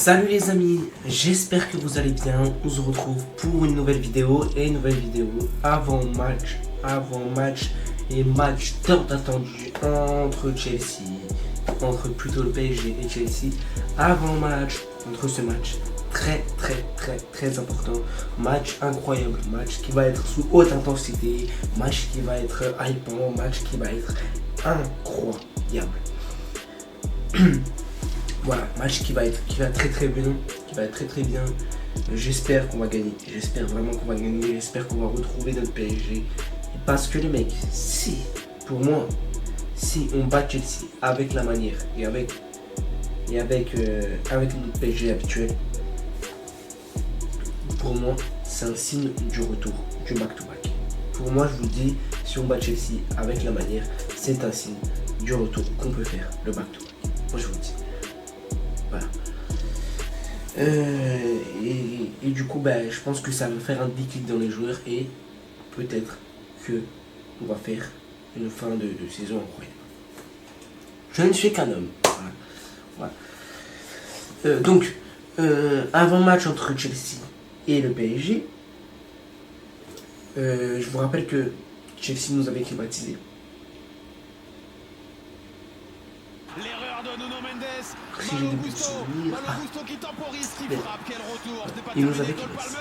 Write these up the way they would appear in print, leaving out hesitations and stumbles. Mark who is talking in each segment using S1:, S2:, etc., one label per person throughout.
S1: Salut les amis, j'espère que vous allez bien. On se retrouve pour une nouvelle vidéo avant-match et match tant attendu entre Chelsea, entre plutôt le PSG et Chelsea. Avant-match, entre ce match très important, match incroyable, match qui va être sous haute intensité, match qui va être hypant, match qui va être incroyable. Voilà, match qui va très bien. J'espère qu'on va gagner. J'espère vraiment qu'on va gagner. J'espère qu'on va retrouver notre PSG. Parce que les mecs, pour moi, si on bat Chelsea avec la manière et avec notre PSG habituel, pour moi, c'est un signe du retour, du back-to-back. Pour moi, je vous dis, si on bat Chelsea avec la manière, c'est un signe du retour qu'on peut faire, le back-to-back. Moi, je vous le dis. Voilà. Et du coup, je pense que ça va faire un déclic dans les joueurs et peut-être que on va faire une fin de saison incroyable. Je ne suis qu'un homme. Voilà. Donc, avant match entre Chelsea et le PSG, je vous rappelle que Chelsea nous avait climatisé.
S2: L'erreur de Nuno Mendes.
S1: Si j'ai des petits souvenirs.
S2: Qui temporise, qui frappe, quel retour.
S1: Il nous avait climatisé.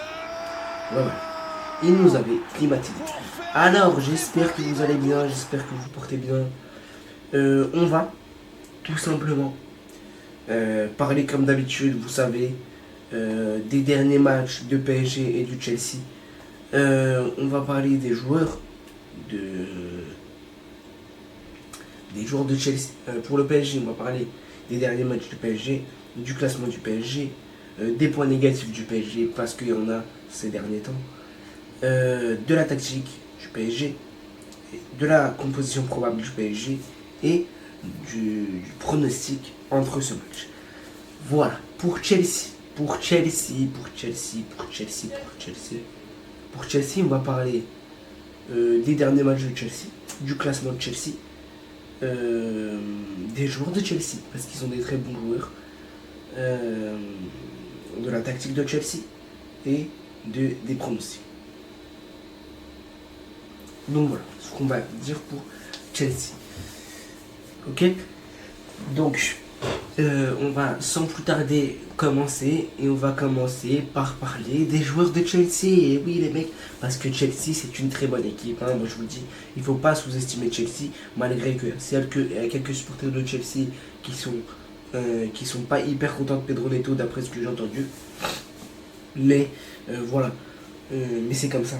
S1: Ouais. Il nous avait climatisé. Alors, j'espère que vous allez bien, j'espère que vous portez bien. On va tout simplement parler comme d'habitude, vous savez, des derniers matchs de PSG et du Chelsea. On va parler des joueurs de Chelsea. Pour le PSG, on va parler des derniers matchs du PSG, du classement du PSG, des points négatifs du PSG parce qu'il y en a ces derniers temps, de la tactique du PSG, de la composition probable du PSG et du pronostic entre ce match. Voilà, pour Chelsea, on va parler des derniers matchs de Chelsea, du classement de Chelsea, des joueurs de Chelsea, parce qu'ils sont des très bons joueurs, de la tactique de Chelsea et des pronostics. Donc voilà ce qu'on va dire pour Chelsea. Ok, donc on va sans plus tarder commencer et on va commencer par parler des joueurs de Chelsea. Et oui les mecs, parce que Chelsea c'est une très bonne équipe, hein. Moi je vous le dis, il faut pas sous-estimer Chelsea, malgré que il y a quelques supporters de Chelsea qui sont pas hyper contents de Pedro Neto d'après ce que j'ai entendu, mais voilà, mais c'est comme ça.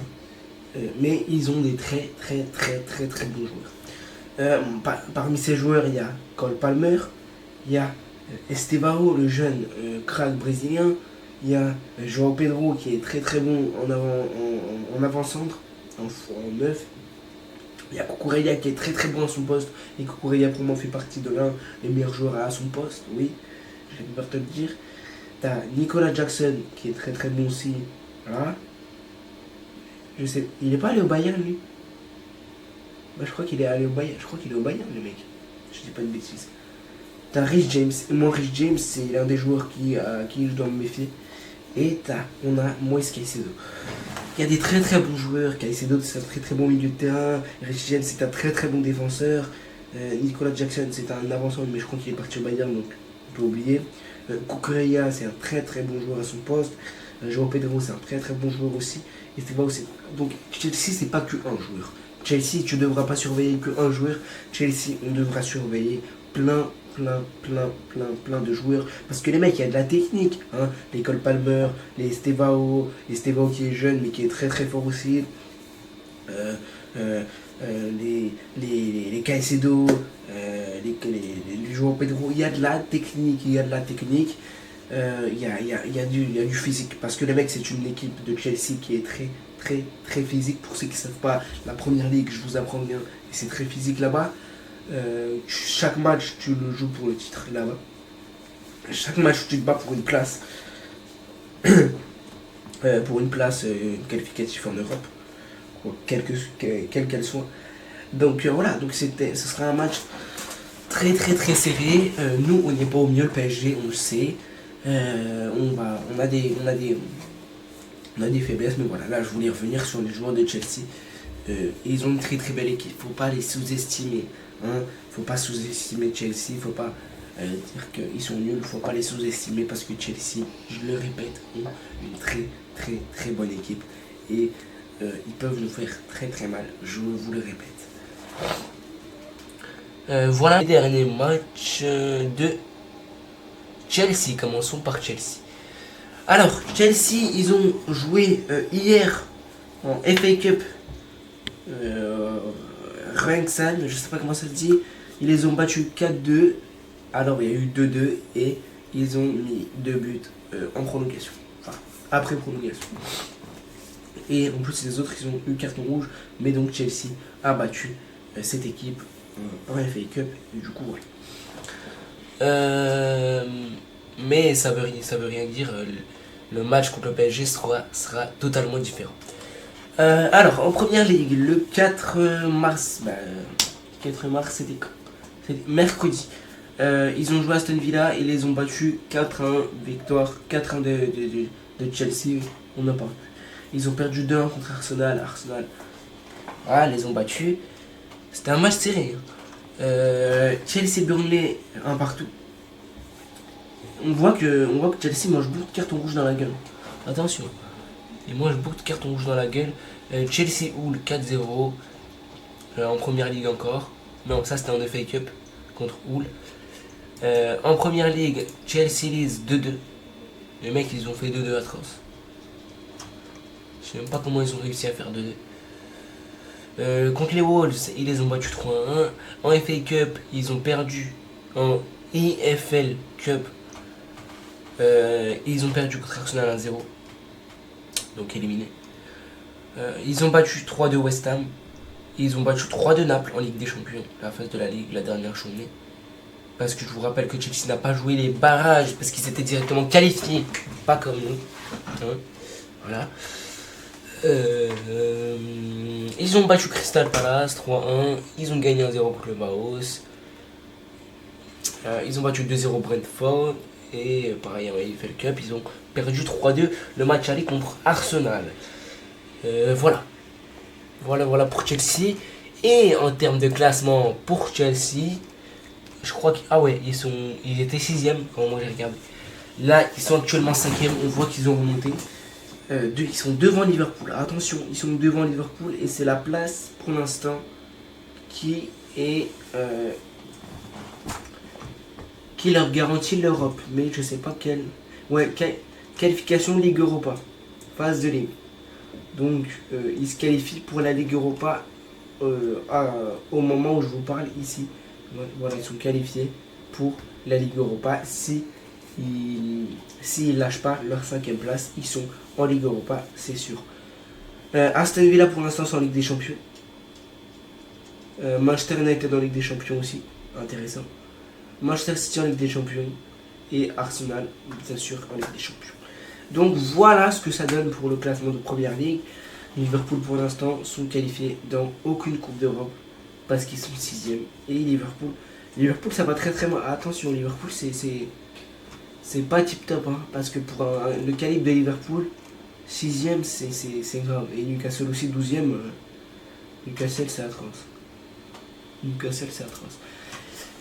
S1: Mais ils ont des très bons joueurs. Parmi ces joueurs, il y a Cole Palmer, il y a Estevao, le jeune crack brésilien, il y a João Pedro qui est très bon en avant-centre, en neuf. Il y a Cucurella qui est très bon à son poste, et Cucurella pour moi fait partie de l'un des meilleurs joueurs à son poste, oui, j'ai peur de te le dire. T'as Nicolas Jackson qui est très bon aussi, voilà. Je sais, il est pas allé au Bayern lui. Je crois qu'il est allé au Bayern, le mec. Je dis pas de bêtises. T'as Rhys James, et moi Rhys James c'est l'un des joueurs qui je dois me méfier. Et on a Moïse Caicedo. Il y a des très bons joueurs. Caicedo c'est un très bon milieu de terrain. Rhys James c'est un très bon défenseur. Nicolas Jackson c'est un avançant, mais je crois qu'il est parti au Bayern, donc on peut oublier. Cucurella c'est un très bon joueur à son poste. João Pedro c'est un très bon joueur aussi. Et c'est pas aussi. Donc Chelsea c'est pas que un joueur. Chelsea tu devras pas surveiller que un joueur. Chelsea on devra surveiller plein de joueurs, parce que les mecs il y a de la technique, hein. Les Cole Palmer, les Estevao qui est jeune mais qui est très fort aussi, les Caicedo, les João Pedro. Il y a de la technique, il y a du physique, parce que les mecs c'est une équipe de Chelsea qui est très physique. Pour ceux qui ne savent pas, la première ligue, je vous apprends bien, c'est très physique là-bas. Chaque match tu le joues pour le titre là-bas. Chaque match tu te bats pour une place qualificative en Europe, quelle qu'elle soit. Donc voilà, donc ce sera un match très serré. Nous on n'est pas au mieux, le PSG on le sait. On a des faiblesses, mais voilà, là je voulais revenir sur les joueurs de Chelsea. Ils ont une très très belle équipe, faut pas les sous-estimer. Hein. Faut pas sous-estimer Chelsea, faut pas dire qu'ils sont nuls, faut pas les sous-estimer parce que Chelsea, je le répète, ont une très très très bonne équipe. Et ils peuvent nous faire très très mal, je vous le répète. Voilà les derniers matchs de Chelsea. Commençons par Chelsea. Alors, Chelsea, ils ont joué hier en FA Cup Ringsan, je sais pas comment ça se dit. Ils les ont battus 4-2. Alors, il y a eu 2-2 et ils ont mis 2 buts en prolongation. Enfin, après prolongation. Et en plus, les autres, ils ont eu carton rouge. Mais donc, Chelsea a battu cette équipe en FA Cup. Et du coup, voilà. Mais ça veut rien dire. Le match contre le PSG sera totalement différent. Alors, en première ligue, le 4 mars, 4 mars, c'était quand? C'était mercredi. Ils ont joué à Aston Villa et les ont battus 4-1, victoire 4-1 de Chelsea. On n'a pas. Ils ont perdu 2-1 contre Arsenal. Arsenal, les ont battus. C'était un match serré. Chelsea-Burnley, 1 partout. On voit que Chelsea mange beaucoup de cartons rouges dans la gueule. Attention. Il mange beaucoup de cartons rouges dans la gueule. Chelsea-Hull 4-0. En première ligue encore. Non, ça c'était en FA Cup contre Hull. En première ligue, Chelsea-Leeds 2-2. Les mecs, ils ont fait 2-2 atroces. Je sais même pas comment ils ont réussi à faire 2-2. Contre les Wolves, ils les ont battus 3-1. En FA Cup, ils ont perdu. En EFL Cup, ils ont perdu contre Arsenal 1-0. Donc éliminé. Ils ont battu 3-2 West Ham. Ils ont battu 3-2 Naples en Ligue des Champions, la phase de la Ligue, la dernière journée. Parce que je vous rappelle que Chelsea n'a pas joué les barrages, parce qu'ils étaient directement qualifiés, pas comme nous. Hein, voilà. Ils ont battu Crystal Palace 3-1. Ils ont gagné 1-0 contre le Baos. Ils ont battu 2-0 Brentford. Et pareil en EFL Cup, ils ont perdu 3-2 le match aller contre Arsenal. Voilà pour Chelsea. Et en termes de classement pour Chelsea, je crois ils étaient 6ème quand moi j'ai regardé. Là, ils sont actuellement 5ème. On voit qu'ils ont remonté. Ils sont devant Liverpool. Attention, ils sont devant Liverpool et c'est la place pour l'instant qui leur garantit l'Europe. Mais je sais pas quelle. Qualification Ligue Europa. Phase de Ligue. Donc, ils se qualifient pour la Ligue Europa au moment où je vous parle ici. Voilà, ils sont qualifiés pour la Ligue Europa. S'ils lâchent pas leur 5ème place, ils sont en Ligue Europa, c'est sûr. Aston Villa pour l'instant c'est en Ligue des Champions. Manchester United en Ligue des Champions aussi, intéressant. Manchester City en Ligue des Champions et Arsenal bien sûr en Ligue des Champions. Donc voilà ce que ça donne pour le classement de Première Ligue. Liverpool pour l'instant sont qualifiés dans aucune Coupe d'Europe parce qu'ils sont 6ème. Et Liverpool ça va très très mal. Attention, Liverpool c'est pas tip top hein, parce que pour le calibre de Liverpool, 6ème c'est grave. Et Newcastle aussi 12ème. Newcastle c'est atroce.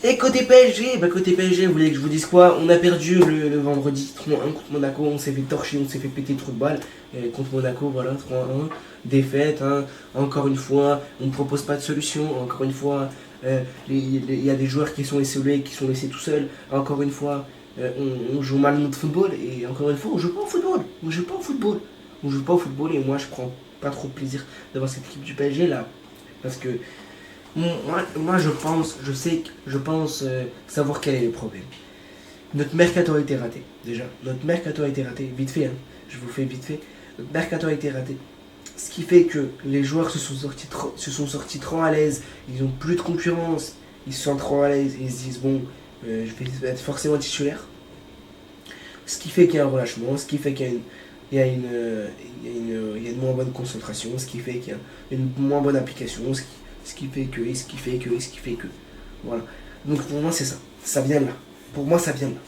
S1: Et côté PSG, vous voulez que je vous dise quoi? On a perdu le vendredi 3-1 contre Monaco, on s'est fait torcher, on s'est fait péter le trou de balle contre Monaco, voilà, 3-1, défaite, hein. Encore une fois, on ne propose pas de solution, encore une fois, il y a des joueurs qui sont laissés tout seuls, encore une fois, on joue mal notre football, et encore une fois, on joue pas au football, et moi je prends pas trop de plaisir d'avoir cette équipe du PSG là, parce que moi je pense savoir quel est le problème. Notre mercato a été raté, déjà. Vite fait, hein. Je vous fais vite fait. Notre mercato a été raté. Ce qui fait que les joueurs se sont sortis trop à l'aise, ils n'ont plus de concurrence, ils se sentent trop à l'aise, ils se disent bon, je vais être forcément titulaire. Ce qui fait qu'il y a un relâchement, ce qui fait qu'il y a une moins bonne concentration, ce qui fait qu'il y a une moins bonne application, ce qui fait que. Voilà. Donc pour moi c'est ça. Ça vient de là. Pour moi ça vient de là.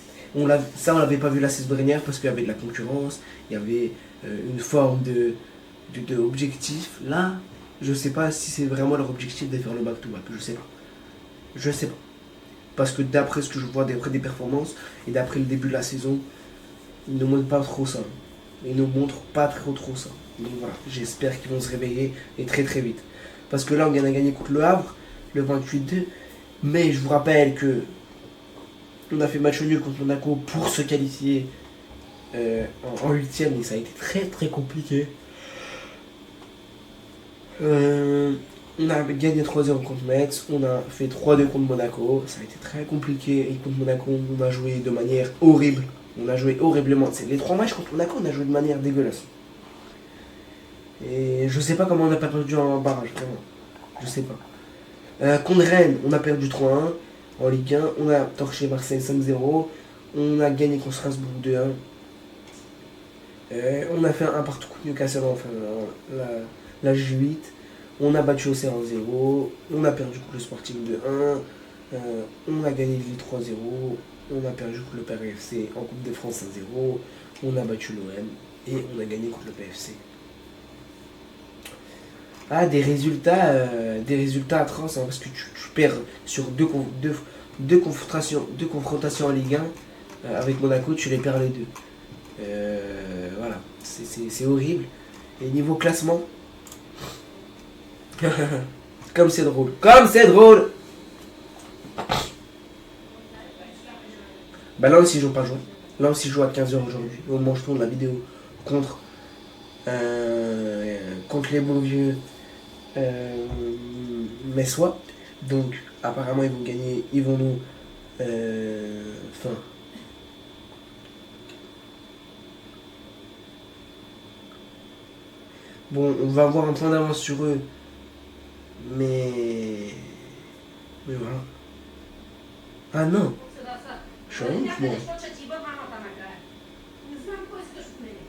S1: Ça, on l'avait pas vu la saison dernière parce qu'il y avait de la concurrence, il y avait une forme de objectif. Là, je sais pas si c'est vraiment leur objectif de faire le back-to-back. Je sais pas. Je sais pas. Parce que d'après ce que je vois, d'après des performances et d'après le début de la saison, ils ne montrent pas trop ça. Ils ne montrent pas trop ça. Donc voilà, j'espère qu'ils vont se réveiller et très très vite. Parce que là, on vient de gagner contre le Havre, le 28-2. Mais je vous rappelle que on a fait match nul contre Monaco pour se qualifier en huitième et ça a été très très compliqué. On a gagné 3-0 contre Metz, on a fait 3-2 contre Monaco, ça a été très compliqué et contre Monaco on a joué de manière horrible. On a joué horriblement. C'est les 3 matchs contre Monaco, on a joué de manière dégueulasse. Et je sais pas comment on n'a pas perdu en barrage, vraiment. Je sais pas. Contre Rennes, on a perdu 3-1 en Ligue 1. On a torché Marseille 5-0. On a gagné contre Strasbourg 2-1. On a fait un partout contre Newcastle, enfin la J8. On a battu Auxerre 1-0. On a perdu contre le Sporting 2-1. On a gagné Lille 3-0. On a perdu contre le PFC en Coupe de France 1-0. On a battu l'OM. Et on a gagné contre le PFC. Ah, des résultats atroces, hein, parce que tu perds sur deux confrontations en Ligue 1 avec Monaco, tu les perds les deux. Voilà, c'est horrible. Et niveau classement, comme c'est drôle. Bah là aussi, je joue pas joué. Là aussi, je joue à 15h aujourd'hui. Au moment où je tourne la vidéo contre les beaux vieux Messois. Donc, apparemment, ils vont gagner. Ils vont nous. Enfin. Bon, on va avoir un point d'avance sur eux. Mais voilà. Ah non! Je suis un ouf, moi.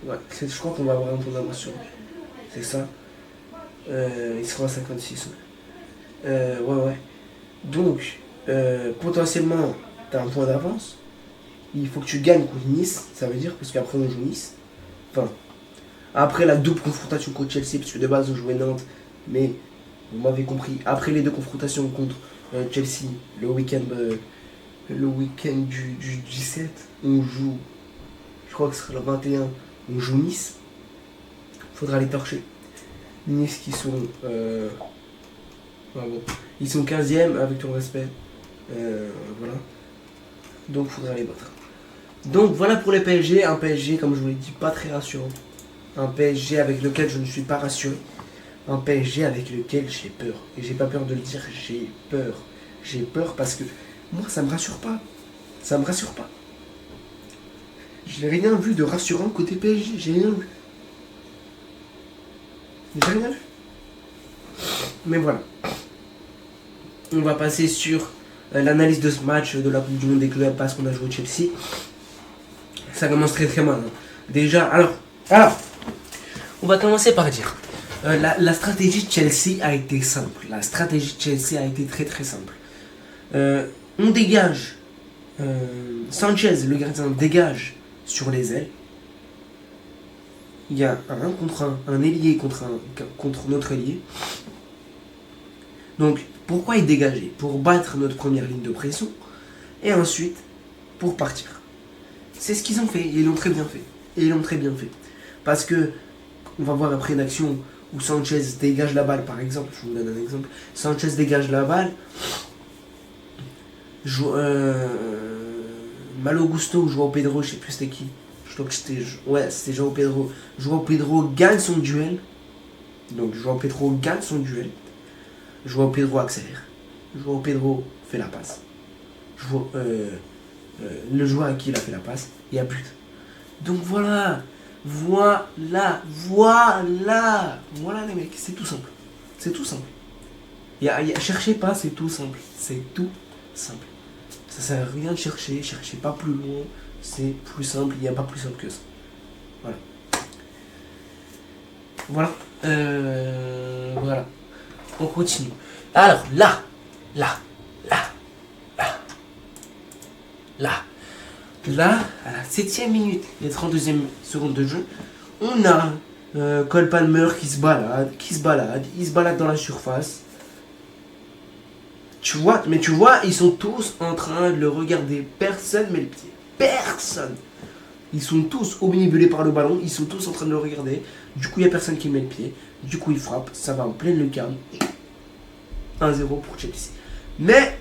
S1: Ouais, je crois qu'on va avoir un point d'avance sur eux. C'est ça. Ils seront à 56. Ouais. Donc, potentiellement, tu as un point d'avance. Il faut que tu gagnes contre Nice, ça veut dire, parce qu'après on joue Nice. Enfin, après la double confrontation contre Chelsea, parce que de base on jouait Nantes, mais vous m'avez compris. Après les deux confrontations contre Chelsea, le week-end du 17, on joue, je crois que ce sera le 21, on joue Nice. Faudra les torcher. Nice qui sont ils sont 15e avec ton respect. Voilà. Donc faudra les battre. Donc voilà pour les PSG. Un PSG, comme je vous l'ai dit, pas très rassurant. Un PSG avec lequel je ne suis pas rassuré. Un PSG avec lequel j'ai peur. Et j'ai pas peur de le dire, j'ai peur. J'ai peur parce que moi ça me rassure pas. Ça me rassure pas. J'ai rien vu de rassurant côté PSG. J'ai rien vu. J'ai rien vu. Mais voilà. On va passer sur l'analyse de ce match de la Coupe du Monde des clubs parce qu'on a joué au Chelsea. Ça commence très très mal. Hein. Déjà, alors, on va commencer par dire la stratégie de Chelsea a été simple. La stratégie de Chelsea a été très très simple. On dégage. Sanchez, le gardien, dégage sur les ailes. Il y a un contre un ailier contre notre ailier. Donc, pourquoi il dégageait? Pour battre notre première ligne de pression. Et ensuite, pour partir. C'est ce qu'ils ont fait. Et ils l'ont très bien fait. Parce que, on va voir après une action où Sanchez dégage la balle, par exemple. Je vous donne un exemple. Sanchez dégage la balle. Malo Gusto ou Joao Pedro, je sais plus c'était qui. Je crois que c'était Joao Pedro. Joao Pedro gagne son duel. Donc Joao Pedro gagne son duel. Joao Pedro accélère. Joao Pedro fait la passe. Le joueur à qui il a fait la passe, il y a but. Donc voilà les mecs, c'est tout simple. Cherchez pas, c'est tout simple. Ça sert à rien de cherchez pas plus loin, c'est plus simple, il n'y a pas plus simple que ça. Voilà. On continue. Alors là. Là, à la 7e minute et 32e seconde de jeu, on a Cole Palmer qui se balade, il se balade dans la surface. Tu vois, ils sont tous en train de le regarder. Personne met le pied. Personne. Ils sont tous omnibulés par le ballon, ils sont tous en train de le regarder. Du coup, il n'y a personne qui met le pied. Du coup, il frappe, ça va en pleine lucarne. 1-0 pour Chelsea. Mais,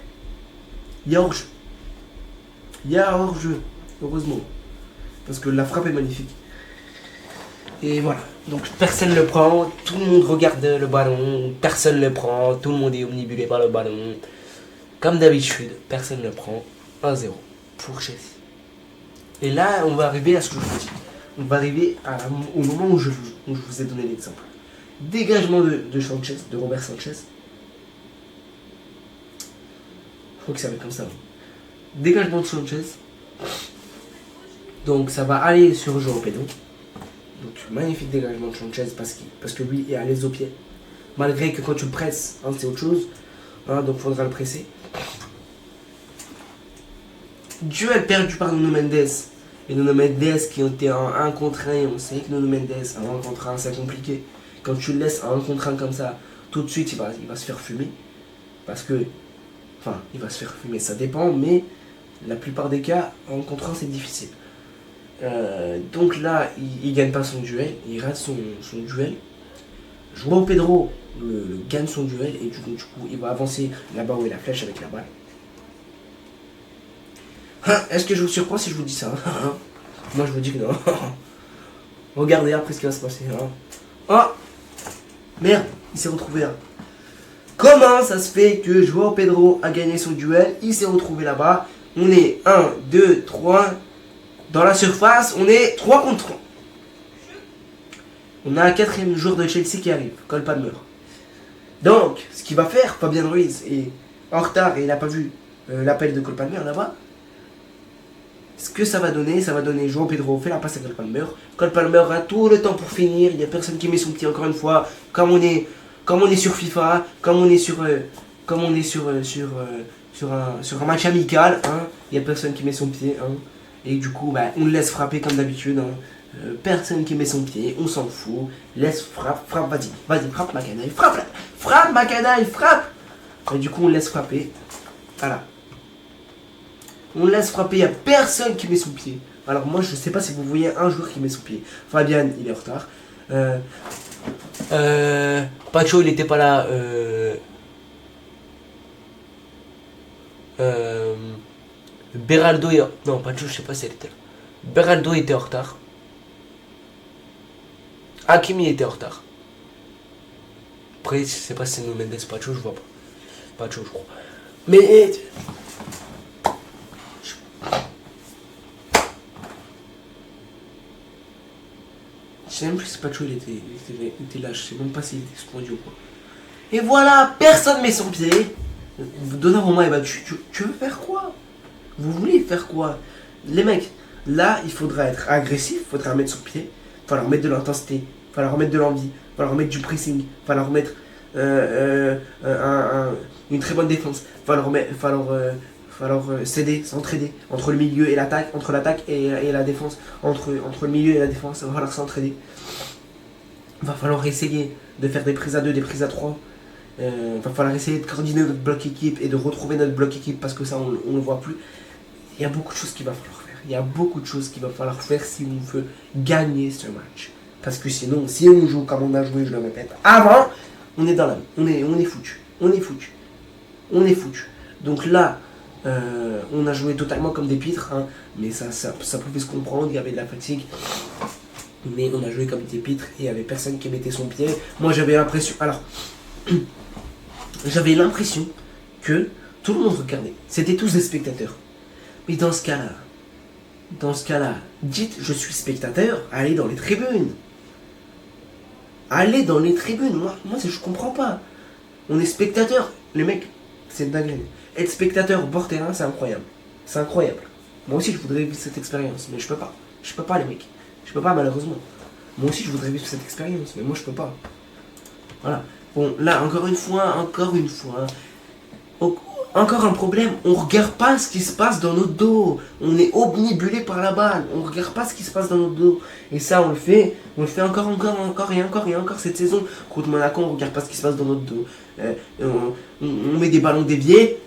S1: il y a hors-jeu. Il y a hors-jeu, heureusement. Parce que la frappe est magnifique. Et voilà. Donc, personne ne le prend. Tout le monde regarde le ballon. Personne ne le prend. Tout le monde est omnibulé par le ballon. Comme d'habitude, personne ne le prend. 1-0 pour Chelsea. Et là, on va arriver à ce que je vous dis. On va arriver au moment où je vous ai donné l'exemple. Dégagement de Sanchez, de Robert Sanchez. Je crois que ça va être comme ça. Dégagement de Sanchez. Donc ça va aller sur João Pedro. Donc magnifique dégagement de Sanchez parce que lui est à l'aise au pied. Malgré que quand tu le presses, hein, c'est autre chose. Hein, donc il faudra le presser. Duel perdu par Nuno Mendes. Et Nuno Mendes qui ont été en 1 contre 1. On sait que Nuno Mendes en 1 contre 1 c'est compliqué. Quand tu le laisses en 1 contre 1 comme ça, tout de suite il va se faire fumer. Parce que, enfin, il va se faire fumer, ça dépend, mais la plupart des cas, en 1 contre 1 c'est difficile. Donc là, il gagne pas son duel, il rate son duel. João Pedro le gagne son duel et du coup il va avancer là-bas où est la flèche avec la balle. Est-ce que je vous surprends si je vous dis ça? Moi je vous dis que non. Regardez après ce qui va se passer. Oh merde, il s'est retrouvé là. Comment ça se fait que João Pedro a gagné son duel? Il s'est retrouvé là-bas. On est 1, 2, 3. Dans la surface, on est 3 contre 3. On a un 4e joueur de Chelsea qui arrive, Cole Palmer. Donc, ce qu'il va faire, Fabian Ruiz est en retard et il n'a pas vu l'appel de Cole Palmer là-bas. Ce que ça va donner João Pedro fait la passe à Cole Palmer. Cole Palmer a tout le temps pour finir. Il n'y a personne qui met son pied encore une fois. Comme on est sur FIFA, comme on est sur un match amical, hein, il n'y a personne qui met son pied. Hein, et du coup, on le laisse frapper comme d'habitude. Hein. Personne qui met son pied, on s'en fout. Laisse frappe, vas-y, frappe Macanaï, frappe Macanaï, frappe. Et du coup, on le laisse frapper. Voilà. On laisse frapper, il n'y a personne qui met son pied. Alors moi, je ne sais pas si vous voyez un joueur qui met son pied. Fabian, il est en retard. Pacho, il n'était pas là. Beraldo, non, Pacho, je sais pas si elle était là. Beraldo était en retard. Hakimi était en retard. Après, je sais pas si c'est Nuno Mendes, Pacho, je vois pas. Pacho, je crois. Mais... Je sais même plus si Pacho il était là, je sais même pas s'il était suspendu ou quoi. Et voilà, personne met son pied. Donnarumma est battu. Tu veux faire quoi? Vous voulez faire quoi? Les mecs, là il faudra être agressif, il faudra mettre son pied, il faudra mettre de l'intensité, il faudra remettre de l'envie, il faudra remettre du pressing, il faudra remettre une très bonne défense, il falloir s'aider, s'entraider entre le milieu et l'attaque, entre l'attaque et la défense, entre le milieu et la défense, il va falloir s'entraider. Il va falloir essayer de faire des prises à 2, des prises à 3. Il va falloir essayer de coordonner notre bloc équipe et de retrouver notre bloc équipe parce que ça on ne le voit plus. Il y a beaucoup de choses qu'il va falloir faire. Il y a beaucoup de choses qu'il va falloir faire si on veut gagner ce match. Parce que sinon, si on joue comme on a joué, je le répète, avant, on est dans la... On est foutu. On est foutu. Donc là, on a joué totalement comme des pitres, hein, mais ça pouvait se comprendre, il y avait de la fatigue. Mais on a joué comme des pitres et il n'y avait personne qui mettait son pied. Moi j'avais l'impression... Alors, j'avais l'impression que tout le monde regardait. C'était tous des spectateurs. Mais dans ce cas-là, dites je suis spectateur, allez dans les tribunes. Allez dans les tribunes, moi je comprends pas. On est spectateur, les mecs, c'est dingue. Être spectateur au bord terrain, c'est incroyable. C'est incroyable. Moi aussi je voudrais vivre cette expérience, mais je peux pas. Je peux pas les mecs. Je peux pas malheureusement. Moi aussi je voudrais vivre cette expérience, mais moi je peux pas. Voilà. Bon, là, encore une fois, Encore un problème, on regarde pas ce qui se passe dans notre dos. On est omnibulé par la balle. On regarde pas ce qui se passe dans notre dos. Et ça, on le fait encore et encore cette saison. Contre Monaco, on regarde pas ce qui se passe dans notre dos. On met des ballons déviés.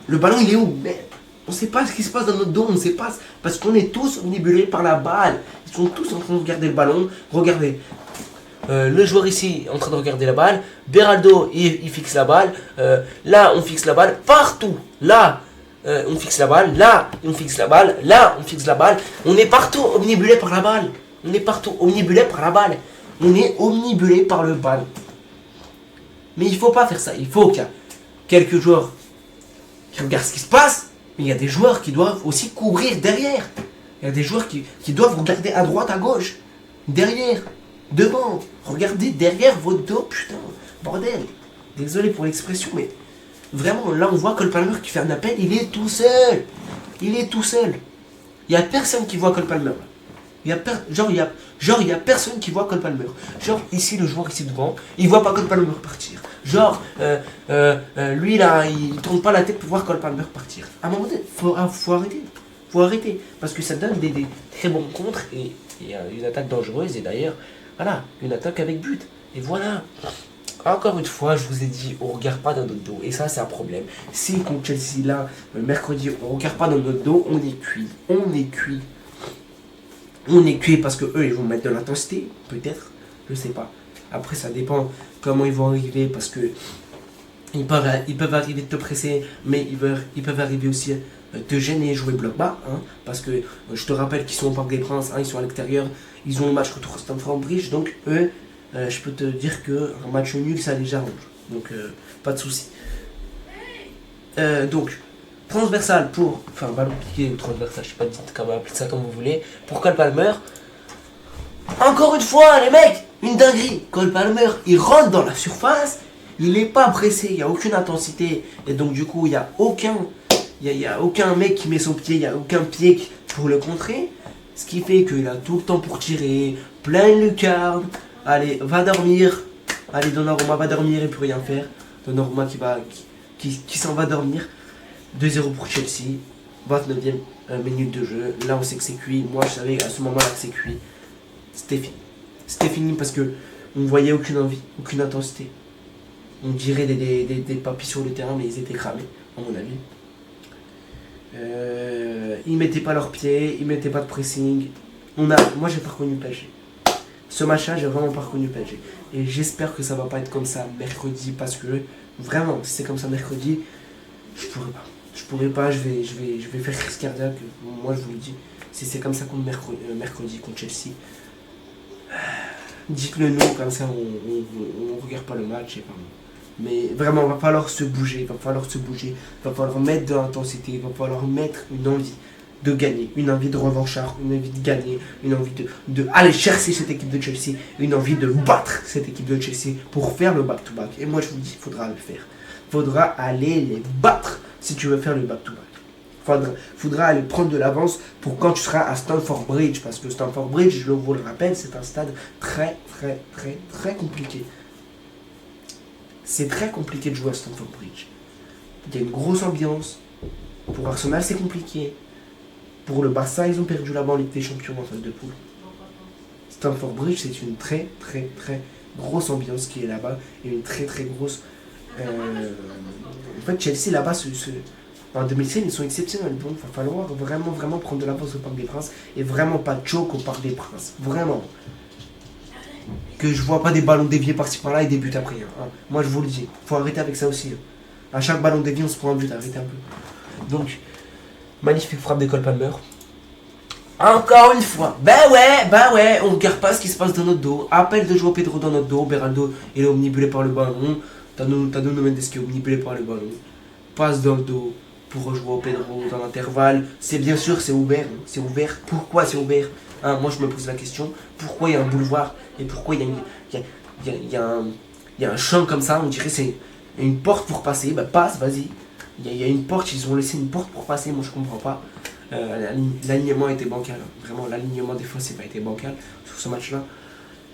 S1: Le ballon, il est où? Mais on sait pas ce qui se passe dans notre dos. On sait pas. Parce qu'on est tous omnibulés par la balle. Ils sont tous en train de regarder le ballon. Regardez. Le joueur ici est en train de regarder la balle. Beraldo, il fixe la balle. Là, on fixe la balle. Partout. Là, on fixe la balle. Là, on fixe la balle. Là, on fixe la balle. On est partout omnibulé par la balle. On est partout omnibulé par la balle. On est omnibulé par le balle. Mais il faut pas faire ça. Il faut qu'il y ait quelques joueurs qui regardent ce qui se passe. Mais il y a des joueurs qui doivent aussi courir derrière. Il y a des joueurs qui doivent regarder à droite, à gauche. Derrière. Devant, regardez derrière votre dos, putain, bordel. Désolé pour l'expression, mais vraiment, là on voit Cole Palmer qui fait un appel, il est tout seul. Il est tout seul. Il n'y a personne qui voit Cole Palmer. Il y a personne qui voit Cole Palmer. Genre, ici, le joueur ici devant, il voit pas Cole Palmer partir. Genre, lui là, il tourne pas la tête pour voir Cole Palmer partir. À un moment donné, faut arrêter. Faut arrêter. Parce que ça donne des très bons contres et une attaque dangereuse. Et d'ailleurs, voilà, une attaque avec but. Et voilà. Encore une fois, je vous ai dit, on ne regarde pas dans notre dos. Et ça, c'est un problème. Si contre Chelsea, là, mercredi, on ne regarde pas dans notre dos, on est cuit. On est cuit. On est cuit parce que eux, ils vont mettre de l'intensité. Peut-être. Je sais pas. Après, ça dépend comment ils vont arriver. Parce que ils peuvent arriver de te presser. Mais ils peuvent arriver aussi te gêner et jouer bloc bas. Hein, parce que je te rappelle qu'ils sont au Parc des Princes. Hein, ils sont à l'extérieur. Ils ont le match contre Stamford Bridge, donc eux, je peux te dire qu'un match nul, ça les arrange. Donc, pas de souci. Donc, transversal pour. Enfin, ballon piqué ou transversal, je sais pas, dites comment appeler ça comme vous voulez. Pour Cole Palmer. Encore une fois, les mecs, une dinguerie. Cole Palmer, il rentre dans la surface, il n'est pas pressé, il n'y a aucune intensité. Et donc, du coup, il n'y a aucun. Il y a aucun mec qui met son pied, il n'y a aucun pied pour le contrer. Ce qui fait qu'il a tout le temps pour tirer, plein de lucarnes. Allez, va dormir. Allez, Donnarumma va dormir et plus rien faire. Donnarumma qui s'en va dormir. 2-0 pour Chelsea. 29e minute de jeu. Là, on sait que c'est cuit. Moi, je savais à ce moment-là que c'est cuit. C'était fini. C'était fini parce que on voyait aucune envie, aucune intensité. On dirait des papis sur le terrain, mais ils étaient cramés, à mon avis. Ils mettaient pas leurs pieds, ils mettaient pas de pressing. Moi j'ai pas reconnu PSG. Ce match-là, j'ai vraiment pas reconnu PSG. Et j'espère que ça va pas être comme ça mercredi parce que vraiment, si c'est comme ça mercredi, je pourrais pas. Je pourrais pas, je vais faire crise cardiaque. Moi je vous le dis. Si c'est comme ça contre mercredi contre Chelsea, dites-le nous, comme ça on regarde pas le match. Et mais vraiment, il va falloir se bouger, il va falloir mettre de l'intensité, il va falloir mettre une envie de gagner, une envie de revanchard, une envie de gagner, une envie de aller chercher cette équipe de Chelsea, une envie de battre cette équipe de Chelsea pour faire le back-to-back. Et moi je vous dis, il faudra le faire. Il faudra aller les battre si tu veux faire le back-to-back. Faudra aller prendre de l'avance pour quand tu seras à Stamford Bridge, parce que Stamford Bridge, je vous le rappelle, c'est un stade très compliqué. C'est très compliqué de jouer à Stamford Bridge. Il y a une grosse ambiance. Pour Arsenal, c'est compliqué. Pour le Barça, ils ont perdu là-bas en Ligue des Champions en phase de poule. Stamford Bridge, c'est une très grosse ambiance qui est là-bas. Et une très grosse... En fait, Chelsea, là-bas, en 2016, ils sont exceptionnels. Donc, il va falloir vraiment prendre de l'avance au Parc des Princes. Et vraiment pas de choke au Parc des Princes. Vraiment. Que je vois pas des ballons déviés par-ci par-là et des buts après. Hein. Moi je vous le dis, faut arrêter avec ça aussi. Hein. À chaque ballon dévié, on se prend un but, arrêtez un peu. Donc, magnifique frappe de Cole Palmer. Encore une fois, bah ouais, on regarde pas ce qui se passe dans notre dos. Appel de João Pedro dans notre dos, Beraldo il est omnibulé par le ballon. T'as Nuno Mendes qui est omnibulé par le ballon. Passe dans le dos pour João Pedro dans l'intervalle. C'est bien sûr, c'est ouvert. Hein. C'est ouvert. Pourquoi c'est ouvert? Hein, moi je me pose la question, pourquoi il y a un boulevard et pourquoi il y a un champ comme ça, on dirait c'est une porte pour passer, bah passe, vas-y. Il y a une porte, ils ont laissé une porte pour passer, moi je comprends pas. L'alignement était bancal, hein. Vraiment l'alignement des fois c'est pas été bancal sur ce match-là.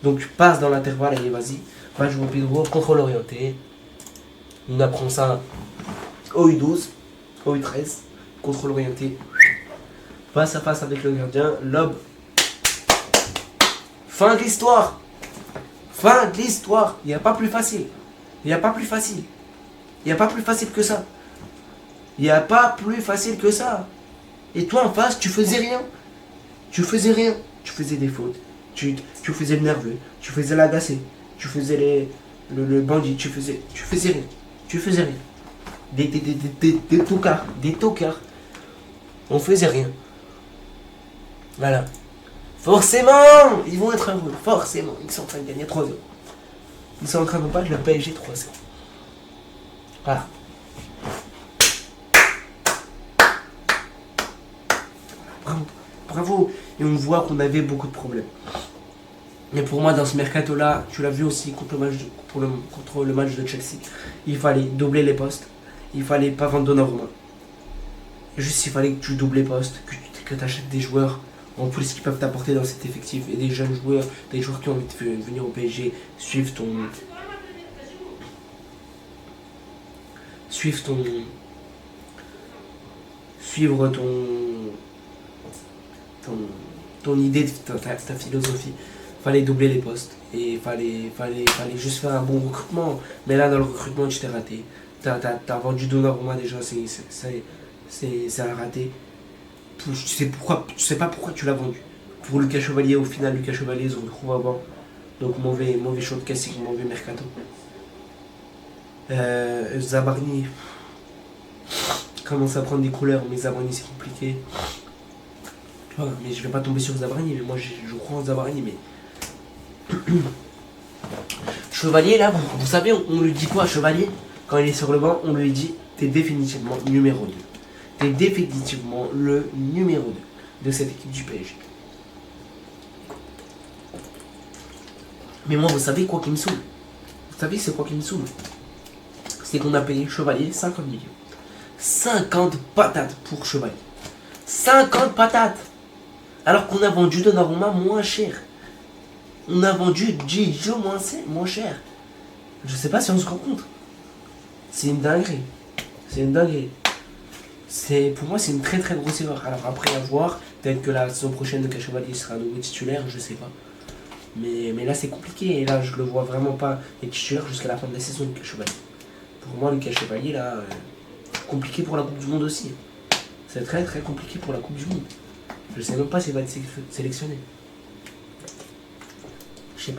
S1: Donc passe dans l'intervalle, allez vas-y, va jouer au Pedro, contrôle orienté. On apprend ça au U12, au U13, contrôle orienté, face à face avec le gardien, lob. Fin de l'histoire. Fin de l'histoire. Il n'y a pas plus facile. Il n'y a pas plus facile. Il n'y a pas plus facile que ça. Il n'y a pas plus facile que ça. Et toi en face, tu faisais rien. Tu faisais rien. Tu faisais des fautes. Tu faisais le nerveux. Tu faisais l'agacé. Tu faisais le bandit. Tu faisais rien. Tu faisais rien. Des tocards. Des tocards. On faisait rien. Voilà. Forcément, ils vont être heureux. Forcément. Ils sont en train de gagner 3-0. Ils sont en train de battre le PSG 3-0. Voilà. Bravo. Bravo. Et on voit qu'on avait beaucoup de problèmes. Mais pour moi, dans ce mercato-là, tu l'as vu aussi contre le match de Chelsea, il fallait doubler les postes. Il fallait pas vendre Donnarumma. Juste, il fallait que tu doubles les postes, que tu achètes des joueurs en plus qui peuvent t'apporter dans cet effectif. Et des jeunes joueurs, des joueurs qui ont envie de venir au PSG, suivre ton idée, ta philosophie. Fallait doubler les postes et fallait juste faire un bon recrutement. Mais là, dans le recrutement, tu t'es raté. T'as vendu Donnarumma déjà, c'est un raté. Tu sais pas pourquoi tu l'as vendu. Pour Lucas Chevalier, au final, Lucas Chevalier se retrouve avant. Donc mauvais choix de casting, mauvais mercato. Zabarni commence à prendre des couleurs, mais Zabarni c'est compliqué. Ouais, mais je vais pas tomber sur Zabarni, mais moi je crois en Zabarni, mais Chevalier là, vous savez, on lui dit quoi à Chevalier? Quand il est sur le banc, on lui dit t'es définitivement numéro 2. T'es définitivement le numéro 2 de cette équipe du PSG. Mais moi, vous savez quoi qui me saoule? Vous savez c'est quoi qui me saoule? C'est qu'on a payé Chevalier 50 millions. 50 patates pour Chevalier. 50 patates. Alors qu'on a vendu Donnarumma moins cher. On a vendu Gigio moins cher. Je sais pas si on se rend compte. C'est une dinguerie. C'est une dinguerie. Pour moi, c'est une très très grosse erreur. Alors après, à voir. Peut-être que la saison prochaine, Lucas Chevalier sera un nouveau titulaire, je sais pas. Mais là, c'est compliqué. Et là, je le vois vraiment pas être titulaire jusqu'à la fin de la saison, Lucas Chevalier. Pour moi, Lucas Chevalier, là, compliqué pour la Coupe du Monde aussi. C'est très très compliqué pour la Coupe du Monde. Je sais même pas s'il va être sélectionné. Je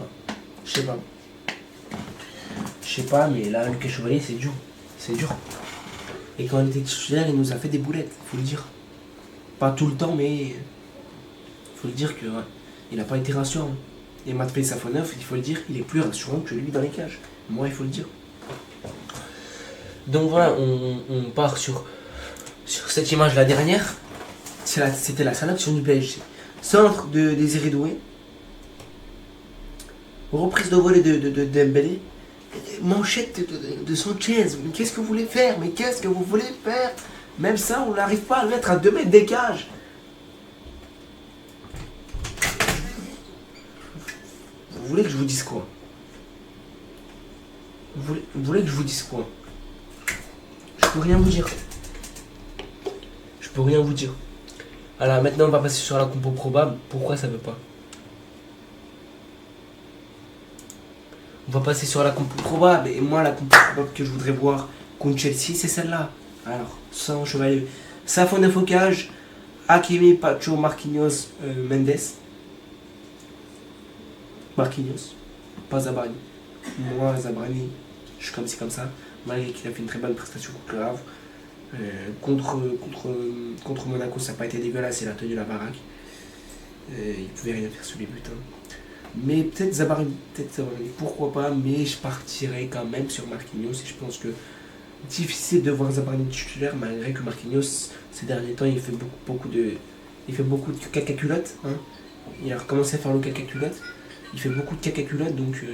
S1: sais pas, mais là, Lucas Chevalier, c'est dur. C'est dur. Et quand il était titulaire, il nous a fait des boulettes, faut le dire. Pas tout le temps, mais faut le dire que ouais, il n'a pas été rassurant. Et Matvei Safonov, il faut le dire, il est plus rassurant que lui dans les cages. Moi, il faut le dire. Donc voilà, on part sur cette image la dernière. C'était la sélection du PSG. Centre de Désiré Doué. Reprise de volée de Dembélé. Manchette de Sanchez. Mais qu'est-ce que vous voulez faire? Mais qu'est-ce que vous voulez faire? Même ça, on n'arrive pas à le mettre à 2 mètres des cages. Vous voulez que je vous dise quoi? Vous voulez que je vous dise quoi? Je peux rien vous dire. Je peux rien vous dire. Alors maintenant, on va passer sur la compo probable. Pourquoi ça veut pas? On va passer sur la compo probable. Et moi, la compo probable que je voudrais voir contre Chelsea, c'est celle-là. Alors, sans Chevalier. Safonov au cage. Hakimi, Pacho, Marquinhos, Mendes. Marquinhos. Pas Zabarni. Moi, Zabarni, je suis comme ça. Malgré qu'il a fait une très bonne prestation contre le Havre. Contre Monaco, ça n'a pas été dégueulasse. Il a tenu la baraque. Il pouvait rien faire sur les buts. Hein. Mais peut-être Zabarni, pourquoi pas, mais je partirai quand même sur Marquinhos et je pense que difficile de voir Zabarni titulaire malgré que Marquinhos ces derniers temps il fait beaucoup de caca culotte, hein. Il a recommencé à faire le caca culotte, il fait beaucoup de caca culotte donc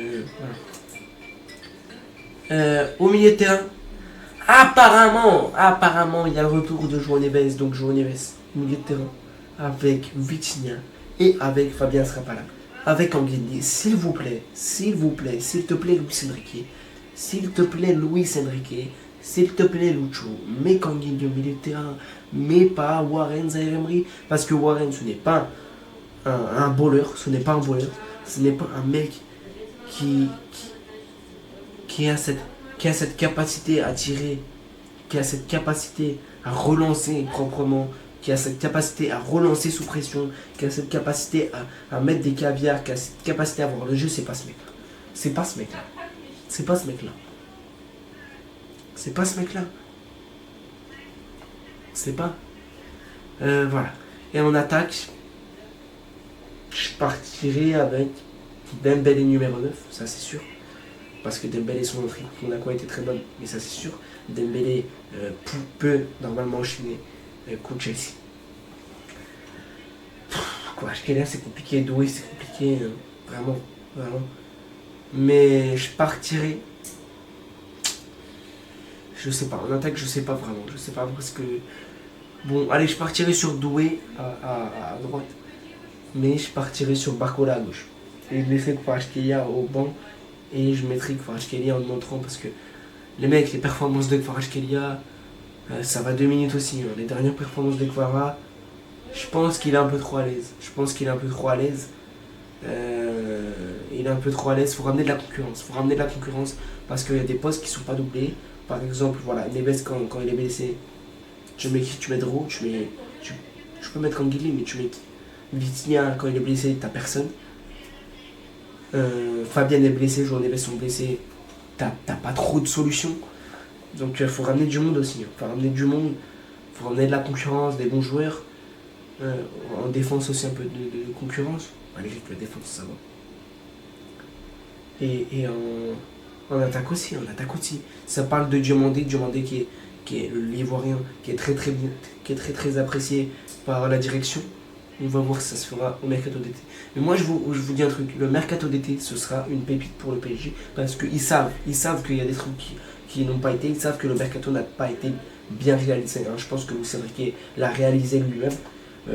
S1: voilà. Au milieu de terrain, apparemment il y a le retour de João Neves, donc João Neves milieu de terrain avec Vitinha et avec Fabien Srapala. Avec Anguigny, s'il te plaît, Luis Enrique, s'il te plaît, Lucho, mets Canguilhem au milieu de terrain, mais pas Warren Zaïre-Emery, parce que Warren, ce n'est pas un bowler, ce n'est pas un bowler, ce n'est pas un mec qui a cette capacité à tirer, qui a cette capacité à relancer proprement, qui a cette capacité à relancer sous pression, qui a cette capacité à mettre des caviars, qui a cette capacité à voir le jeu. C'est pas ce mec-là. C'est pas ce mec-là. C'est pas ce mec-là. C'est pas ce mec-là. C'est pas. Voilà. Et en attaque, je partirai avec Dembélé numéro 9, ça c'est sûr. Parce que Dembélé, son entrée contre Monaco a été très bonne, mais ça c'est sûr. Dembélé peut normalement enchaîner contre Chelsea. Kvaratskhelia c'est compliqué, Doué c'est compliqué, vraiment. Mais je partirai. Je sais pas, en attaque je sais pas vraiment, je sais pas parce que. Bon, allez, je partirai sur Doué à droite, mais je partirai sur Barcola à gauche. Et je laisserai Kvaratskhelia au banc et je mettrai Kvaratskhelia en montrant parce que les mecs, les performances de Kvaratskhelia, ça va 2 minutes aussi. Hein. Les dernières performances de Kvara, je pense qu'il est un peu trop à l'aise. Il est un peu trop à l'aise. Il faut ramener de la concurrence. Parce qu'il y a des postes qui sont pas doublés. Par exemple, voilà, Neves quand il est blessé, tu mets qui? Tu mets Drou, tu peux mettre Canguilhem, mais tu mets qui? Vitinha quand il est blessé, t'as personne. Fabien est blessé, João Neves sont blessés, t'as pas trop de solutions. Donc il faut ramener du monde aussi. Faut ramener de la concurrence, des bons joueurs. En défense aussi un peu de concurrence. Malgré que la défense ça va. Et en attaque aussi, Ça parle de Diomandé qui est l'Ivoirien, qui est très bon, qui est très apprécié par la direction. On va voir si ça se fera au mercato d'été. Mais moi je vous dis un truc, le mercato d'été ce sera une pépite pour le PSG parce qu'ils savent qu'il y a des trucs qui n'ont pas été, ils savent que le mercato n'a pas été bien réalisé. Hein. Je pense que Luis Enrique l'a réalisé lui-même.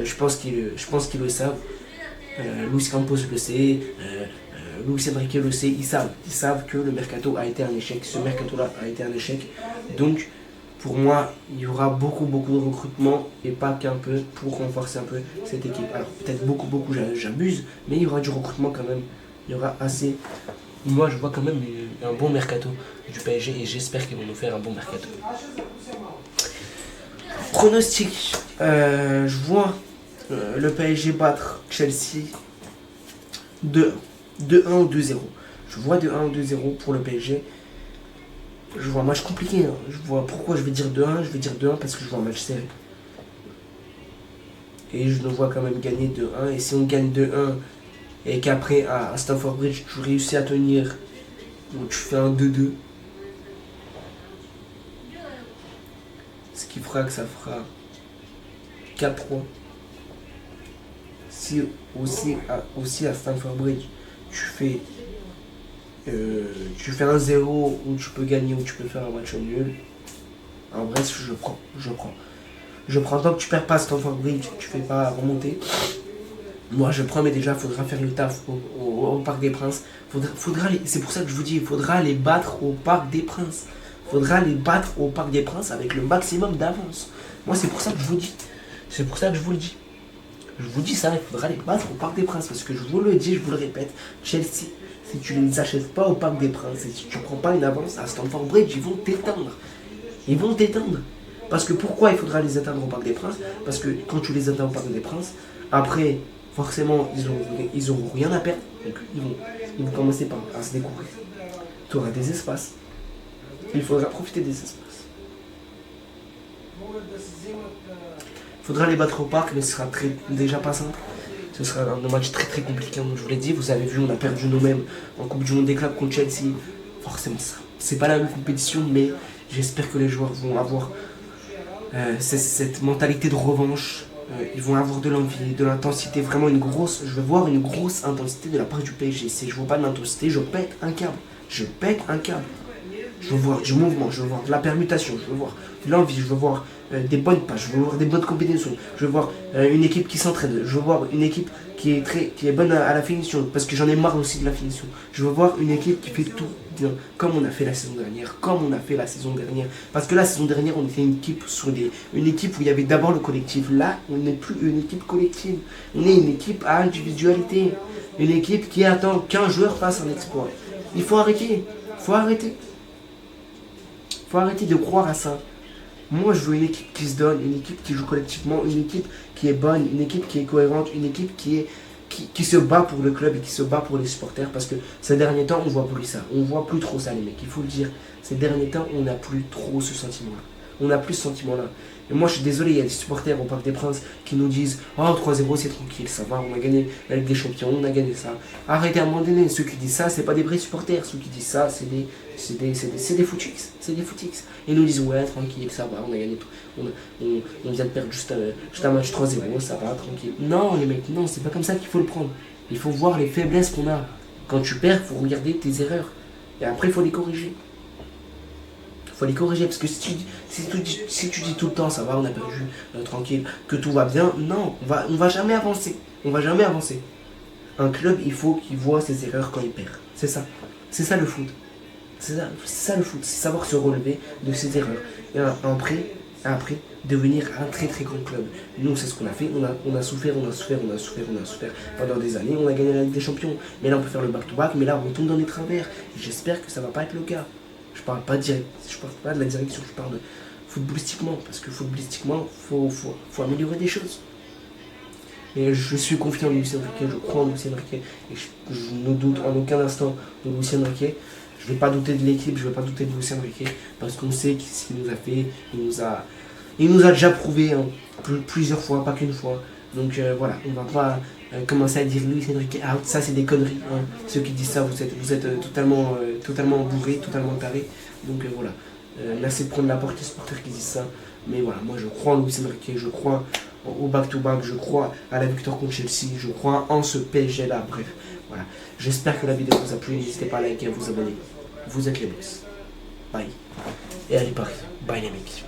S1: Je pense qu'ils le savent. Luis Campos le sait. Luis Enrique le sait. Ils savent que le mercato a été un échec. Ce mercato-là a été un échec. Donc pour moi, il y aura beaucoup de recrutement et pas qu'un peu pour renforcer un peu cette équipe. Alors peut-être beaucoup, j'abuse, mais il y aura du recrutement quand même. Il y aura assez. Moi, je vois quand même un bon mercato du PSG et j'espère qu'ils vont nous faire un bon mercato. Pronostic. Je vois le PSG battre Chelsea 2-1 ou 2-0. Je vois 2-1 ou 2-0 pour le PSG. Je vois un match compliqué. Hein. Je vois pourquoi je vais dire 2-1. Je vais dire 2-1 parce que je vois un match serré. Et je le vois quand même gagner 2-1. Et si on gagne 2-1 et qu'après à Stamford Bridge tu réussis à tenir ou tu fais un 2-2, ce qui fera que ça fera 4-3. Si aussi à Stamford Bridge tu fais un 0 où tu peux gagner ou tu peux faire un match nul. En vrai, je prends tant que tu perds pas à Stamford Bridge, tu fais pas remonter. Moi je prends, mais déjà il faudra faire le taf au Parc des Princes. C'est pour ça que je vous dis, il faudra les battre au Parc des Princes. Avec le maximum d'avance. Moi c'est pour ça que je vous dis. C'est pour ça que je vous le dis. Je vous dis ça, il faudra les battre au Parc des Princes. Parce que je vous le dis, je vous le répète, Chelsea, si tu ne les achètes pas au Parc des Princes, et si tu ne prends pas une avance à Stamford Bridge, ils vont t'éteindre. Parce que pourquoi il faudra les atteindre au Parc des Princes? Parce que quand tu les atteins au Parc des Princes, après, forcément, ils auront rien à perdre. Donc ils vont commencer à se découvrir. Tu auras des espaces. Il faudra profiter des espaces. Il faudra les battre au parc, mais ce sera déjà pas simple. Ce sera un match très compliqué. Donc je vous l'ai dit, vous avez vu, on a perdu nous-mêmes en Coupe du Monde des clubs contre Chelsea. Forcément, c'est pas la même compétition, mais j'espère que les joueurs vont avoir cette mentalité de revanche. Ils vont avoir de l'envie, de l'intensité, vraiment je vais voir une grosse intensité de la part du PSG. Si je vois pas d'intensité, je pète un câble. Je veux voir du mouvement, je veux voir de la permutation, je veux voir de l'envie, je veux voir des bonnes passes, je veux voir des bonnes combinaisons, je veux voir une équipe qui s'entraide, je veux voir une équipe qui est bonne à la finition, parce que j'en ai marre aussi de la finition. Je veux voir une équipe qui fait tout bien, comme on a fait la saison dernière, Parce que la saison dernière, on était une équipe soudée, une équipe où il y avait d'abord le collectif. Là, on n'est plus une équipe collective, on est une équipe à individualité, une équipe qui attend qu'un joueur fasse un exploit. Il faut arrêter, faut arrêter. Faut arrêter de croire à ça. Moi, je veux une équipe qui se donne, une équipe qui joue collectivement, une équipe qui est bonne, une équipe qui est cohérente, une équipe qui se bat pour le club et qui se bat pour les supporters. Parce que ces derniers temps, on voit plus ça. On voit plus trop ça, les mecs. Il faut le dire. Ces derniers temps, on n'a plus trop ce sentiment-là. On n'a plus ce sentiment-là. Et moi, je suis désolé, il y a des supporters au Parc des Princes qui nous disent « Oh, 3-0, c'est tranquille, ça va, on a gagné la Ligue des Champions, on a gagné ça. » Arrêtez à un moment donné. Ceux qui disent ça, c'est pas des vrais supporters. Ceux qui disent ça, c'est des footix. C'est des footix. Et nous disent « Ouais, tranquille, ça va, on a gagné tout. On vient de perdre juste un match 3-0, ça va, tranquille. » Non, les mecs, non, c'est pas comme ça qu'il faut le prendre. Il faut voir les faiblesses qu'on a. Quand tu perds, il faut regarder tes erreurs. Et après, il faut les corriger. Faut les corriger, parce que si tu dis tout le temps ça va, on a perdu, tranquille, que tout va bien, non, on va jamais avancer. On va jamais avancer. Un club, il faut qu'il voit ses erreurs quand il perd. C'est ça. C'est ça le foot. C'est ça le foot. C'est savoir se relever de ses erreurs. Et après, devenir un très très grand club. Nous, c'est ce qu'on a fait. On a souffert pendant des années. On a gagné la Ligue des Champions. Mais là, on peut faire le back-to-back. Mais là, on tombe dans les travers. J'espère que ça va pas être le cas. Je parle pas de la direction, je parle de footballistiquement, parce que footballistiquement, faut améliorer des choses. Et je suis confiant en Luis Enrique, je crois en Luis Enrique, et je ne doute en aucun instant de Luis Enrique. Je ne vais pas douter de l'équipe, je ne vais pas douter de Luis Enrique, parce qu'on sait ce qu'il nous a fait, il nous a déjà prouvé hein, plusieurs fois, pas qu'une fois. Donc voilà, on va pas commencer à dire Luis Enrique out, ça c'est des conneries. Hein. Ceux qui disent ça, vous êtes totalement bourrés, totalement tarés. Donc voilà, merci de prendre la porte les supporters qui disent ça. Mais voilà, moi je crois en Luis Enrique, je crois au back-to-back, je crois à la victoire contre Chelsea, je crois en ce PSG là, bref. Voilà, j'espère que la vidéo vous a plu, n'hésitez pas à liker, à vous abonner. Vous êtes les boss. Bye. Et allez Paris, bye les mecs.